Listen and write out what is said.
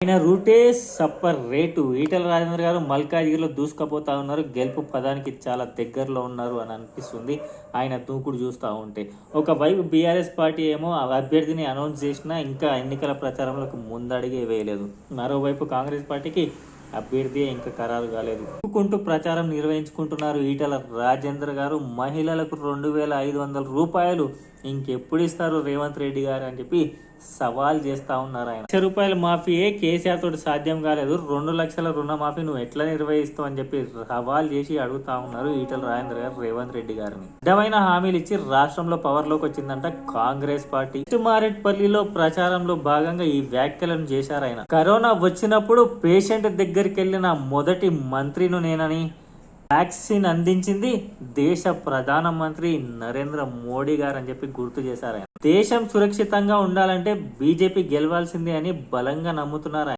ఆయన రూటే supper rate. Etela Rajender గారు మల్కాజ్గిరిలో దూసుకుపోతా ఉన్నారు. గెలుపు పదానికి చాలా దగ్గరలో ఉన్నారు అని అనిపిస్తుంది ఆయన దూకుడు చూస్తూ ఉంటే. ఒకవైపు బీఆర్ఎస్ పార్టీ ఏమో అభ్యర్థిని అనౌన్స్ చేసినా ఇంకా ఎన్నికల ప్రచారంలోకి ముందడిగే వేయలేదు. మరోవైపు కాంగ్రెస్ పార్టీకి అభ్యర్థి ఇంకా ఖరారు కాలేదు. ప్రచారం నిర్వహించుకుంటున్నారు ఈటల రాజేందర్ గారు. మహిళలకు 2,500 రూపాయలు ఇంకెప్పుడు ఇస్తారు రేవంత్ రెడ్డి గారు అని చెప్పి సవాల్ చేస్తా ఉన్నారు. ఆయన రూపాయల మాఫీయే కేసీఆర్ తోటి సాధ్యం కాలేదు, 2 లక్షల రుణమాఫీ నువ్వు ఎట్లా నిర్వహిస్తావు అని చెప్పి సవాల్ చేసి అడుగుతా ఉన్నారు ఈటల రాజేందర్ గారు రేవంత్ రెడ్డి గారిని. అడ్డమైన హామీలు ఇచ్చి రాష్ట్రంలో పవర్ లోకి వచ్చిందంట కాంగ్రెస్ పార్టీ. మారెట్పల్లిలో ప్రచారంలో భాగంగా ఈ వ్యాఖ్యలను చేశారు ఆయన. కరోనా వచ్చినప్పుడు పేషెంట్ దగ్గరికి వెళ్ళిన మొదటి మంత్రిను నేనని, వ్యాక్సిన్ అందించింది దేశ ప్రధానమంత్రి నరేంద్ర మోడీ గారు అని చెప్పి గుర్తు చేశారు ఆయన. దేశం సురక్షితంగా ఉండాలంటే బీజేపీ గెలవాల్సిందే అని బలంగా నమ్ముతున్నారు.